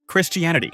Christianity.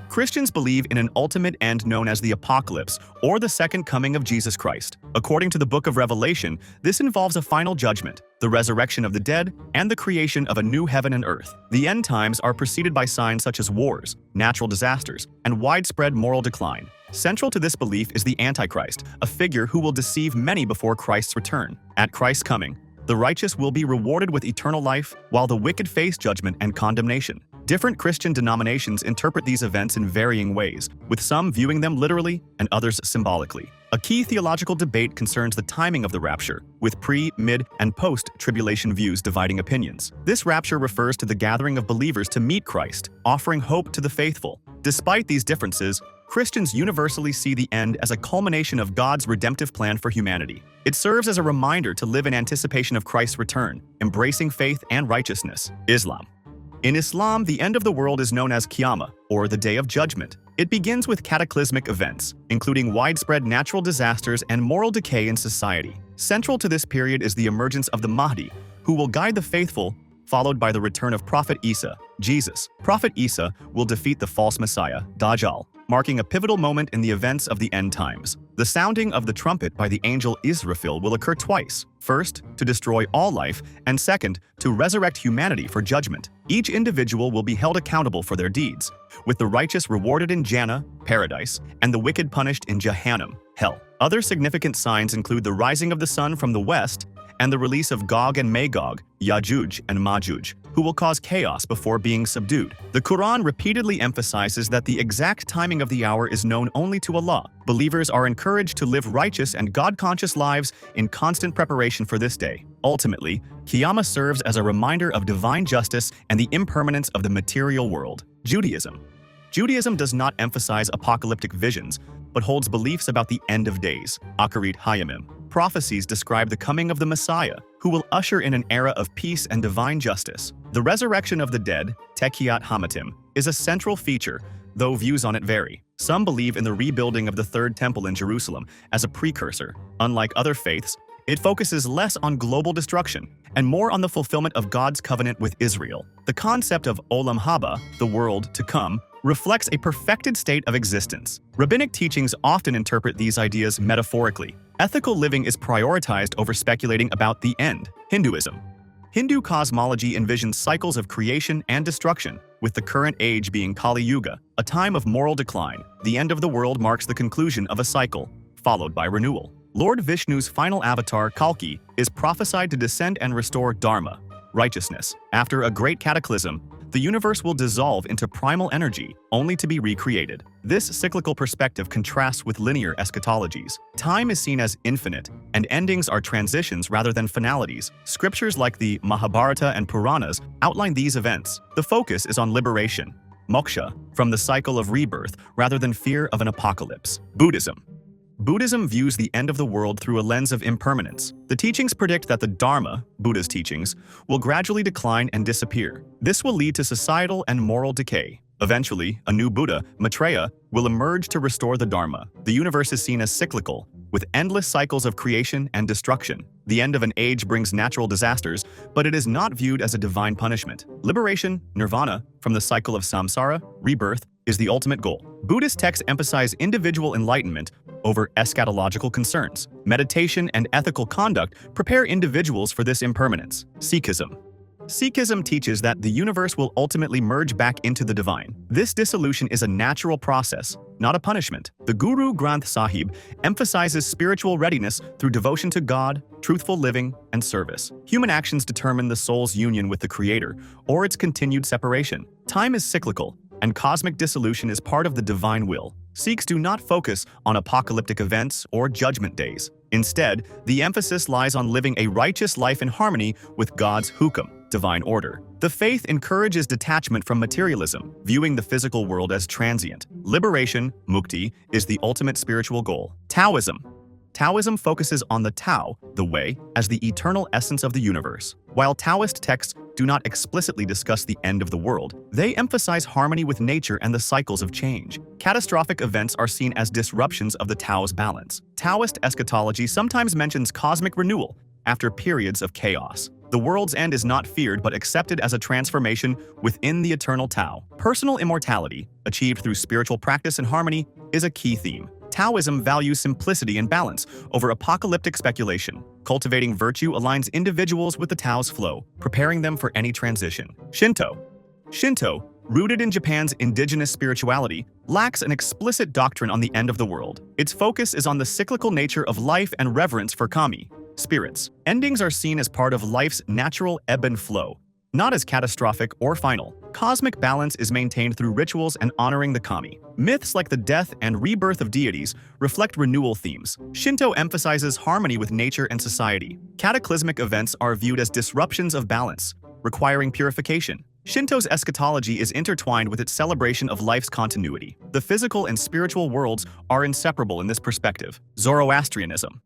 Christians believe in an ultimate end known as the apocalypse, or the second coming of Jesus Christ. According to the book of Revelation, this involves a final judgment, the resurrection of the dead, and the creation of a new heaven and earth. The end times are preceded by signs such as wars, natural disasters, and widespread moral decline. Central to this belief is the Antichrist, a figure who will deceive many before Christ's return. At Christ's coming, the righteous will be rewarded with eternal life, while the wicked face judgment and condemnation. Different Christian denominations interpret these events in varying ways, with some viewing them literally and others symbolically. A key theological debate concerns the timing of the rapture, with pre-, mid-, and post-tribulation views dividing opinions. This rapture refers to the gathering of believers to meet Christ, offering hope to the faithful. Despite these differences, Christians universally see the end as a culmination of God's redemptive plan for humanity. It serves as a reminder to live in anticipation of Christ's return, embracing faith and righteousness. Islam. In Islam, the end of the world is known as Qiyamah, or the Day of Judgment. It begins with cataclysmic events, including widespread natural disasters and moral decay in society. Central to this period is the emergence of the Mahdi, who will guide the faithful, followed by the return of Prophet Isa, Jesus. Prophet Isa will defeat the false Messiah, Dajjal, marking a pivotal moment in the events of the end times. The sounding of the trumpet by the angel Israfil will occur twice, first, to destroy all life, and second, to resurrect humanity for judgment. Each individual will be held accountable for their deeds, with the righteous rewarded in Jannah, paradise, and the wicked punished in Jahannam, hell. Other significant signs include the rising of the sun from the west and the release of Gog and Magog, Yajuj and Majuj, who will cause chaos before being subdued. The Quran repeatedly emphasizes that the exact timing of the hour is known only to Allah. Believers are encouraged to live righteous and God-conscious lives in constant preparation for this day. Ultimately, Qiyamah serves as a reminder of divine justice and the impermanence of the material world. Judaism. Judaism does not emphasize apocalyptic visions, but holds beliefs about the end of days. Akharit Hayamim. Prophecies describe the coming of the Messiah, who will usher in an era of peace and divine justice. The resurrection of the dead, Tekiyat Hamatim, is a central feature, though views on it vary. Some believe in the rebuilding of the Third Temple in Jerusalem as a precursor. Unlike other faiths, it focuses less on global destruction and more on the fulfillment of God's covenant with Israel. The concept of Olam Haba, the world to come, reflects a perfected state of existence. Rabbinic teachings often interpret these ideas metaphorically. Ethical living is prioritized over speculating about the end. Hinduism. Hindu cosmology envisions cycles of creation and destruction, with the current age being Kali Yuga, a time of moral decline. The end of the world marks the conclusion of a cycle, followed by renewal. Lord Vishnu's final avatar, Kalki, is prophesied to descend and restore Dharma, righteousness. After a great cataclysm, the universe will dissolve into primal energy, only to be recreated. This cyclical perspective contrasts with linear eschatologies. Time is seen as infinite, and endings are transitions rather than finalities. Scriptures like the Mahabharata and Puranas outline these events. The focus is on liberation, Moksha, from the cycle of rebirth rather than fear of an apocalypse. Buddhism. Buddhism views the end of the world through a lens of impermanence. The teachings predict that the Dharma, Buddha's teachings, will gradually decline and disappear. This will lead to societal and moral decay. Eventually, a new Buddha, Maitreya, will emerge to restore the Dharma. The universe is seen as cyclical, with endless cycles of creation and destruction. The end of an age brings natural disasters, but it is not viewed as a divine punishment. Liberation, nirvana, from the cycle of samsara, rebirth, is the ultimate goal. Buddhist texts emphasize individual enlightenment over eschatological concerns. Meditation and ethical conduct prepare individuals for this impermanence. Sikhism. Sikhism teaches that the universe will ultimately merge back into the divine. This dissolution is a natural process, not a punishment. The Guru Granth Sahib emphasizes spiritual readiness through devotion to God, truthful living, and service. Human actions determine the soul's union with the Creator or its continued separation. Time is cyclical, and cosmic dissolution is part of the divine will. Sikhs do not focus on apocalyptic events or judgment days. Instead, the emphasis lies on living a righteous life in harmony with God's hukum, divine order. The faith encourages detachment from materialism, viewing the physical world as transient. Liberation, mukti, is the ultimate spiritual goal. Taoism. Taoism focuses on the Tao, the way, as the eternal essence of the universe. While Taoist texts do not explicitly discuss the end of the world, they emphasize harmony with nature and the cycles of change. Catastrophic events are seen as disruptions of the Tao's balance. Taoist eschatology sometimes mentions cosmic renewal after periods of chaos. The world's end is not feared but accepted as a transformation within the eternal Tao. Personal immortality, achieved through spiritual practice and harmony, is a key theme. Taoism values simplicity and balance over apocalyptic speculation. Cultivating virtue aligns individuals with the Tao's flow, preparing them for any transition. Shinto, rooted in Japan's indigenous spirituality, lacks an explicit doctrine on the end of the world. Its focus is on the cyclical nature of life and reverence for kami, spirits. Endings are seen as part of life's natural ebb and flow, not as catastrophic or final. Cosmic balance is maintained through rituals and honoring the kami. Myths like the death and rebirth of deities reflect renewal themes. Shinto emphasizes harmony with nature and society. Cataclysmic events are viewed as disruptions of balance, requiring purification. Shinto's eschatology is intertwined with its celebration of life's continuity. The physical and spiritual worlds are inseparable in this perspective. Zoroastrianism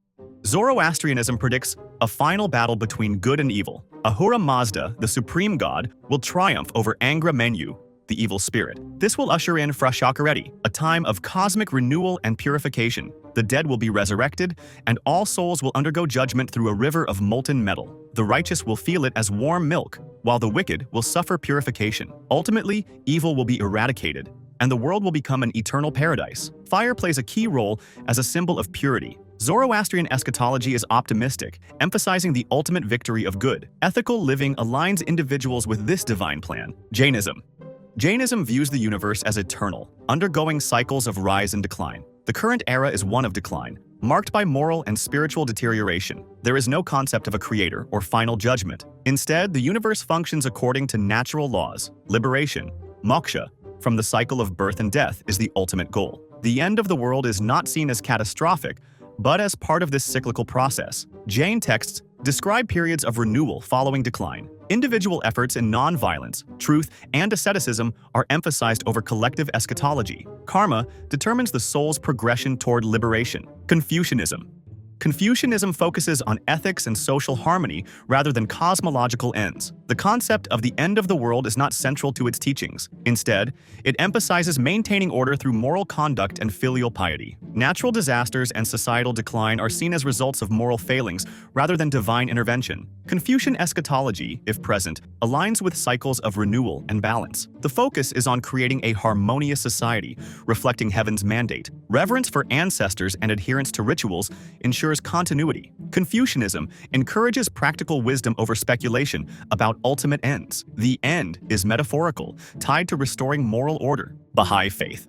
predicts a final battle between good and evil. Ahura Mazda, the supreme god, will triumph over Angra Mainyu, the evil spirit. This will usher in Frashokereti, a time of cosmic renewal and purification. The dead will be resurrected, and all souls will undergo judgment through a river of molten metal. The righteous will feel it as warm milk, while the wicked will suffer purification. Ultimately, evil will be eradicated, and the world will become an eternal paradise. Fire plays a key role as a symbol of purity. Zoroastrian eschatology is optimistic, emphasizing the ultimate victory of good. Ethical living aligns individuals with this divine plan. Jainism views the universe as eternal, undergoing cycles of rise and decline. The current era is one of decline, marked by moral and spiritual deterioration. There is no concept of a creator or final judgment. Instead, the universe functions according to natural laws. Liberation, moksha, from the cycle of birth and death is the ultimate goal. The end of the world is not seen as catastrophic, but as part of this cyclical process. Jain texts describe periods of renewal following decline. Individual efforts in non-violence, truth, and asceticism are emphasized over collective eschatology. Karma determines the soul's progression toward liberation. Confucianism focuses on ethics and social harmony rather than cosmological ends. The concept of the end of the world is not central to its teachings. Instead, it emphasizes maintaining order through moral conduct and filial piety. Natural disasters and societal decline are seen as results of moral failings rather than divine intervention. Confucian eschatology, if present, aligns with cycles of renewal and balance. The focus is on creating a harmonious society, reflecting heaven's mandate. Reverence for ancestors and adherence to rituals ensures continuity. Confucianism encourages practical wisdom over speculation about ultimate ends. The end is metaphorical, tied to restoring moral order. Baha'i Faith.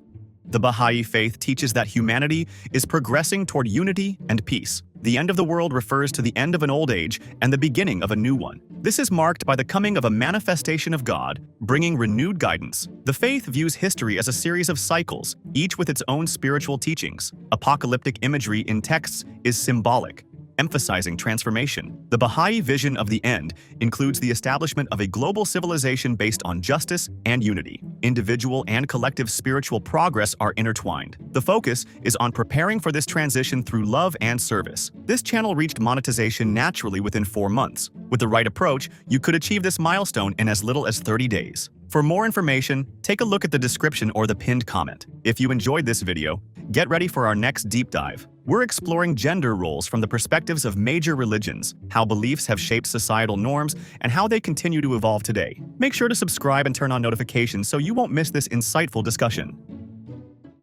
The Baha'i Faith teaches that humanity is progressing toward unity and peace. The end of the world refers to the end of an old age and the beginning of a new one. This is marked by the coming of a manifestation of God, bringing renewed guidance. The faith views history as a series of cycles, each with its own spiritual teachings. Apocalyptic imagery in texts is symbolic, emphasizing transformation. The Baha'i vision of the end includes the establishment of a global civilization based on justice and unity. Individual and collective spiritual progress are intertwined. The focus is on preparing for this transition through love and service. This channel reached monetization naturally within 4 months. With the right approach, you could achieve this milestone in as little as 30 days. For more information, take a look at the description or the pinned comment. If you enjoyed this video, get ready for our next deep dive. We're exploring gender roles from the perspectives of major religions, how beliefs have shaped societal norms, and how they continue to evolve today. Make sure to subscribe and turn on notifications so you won't miss this insightful discussion.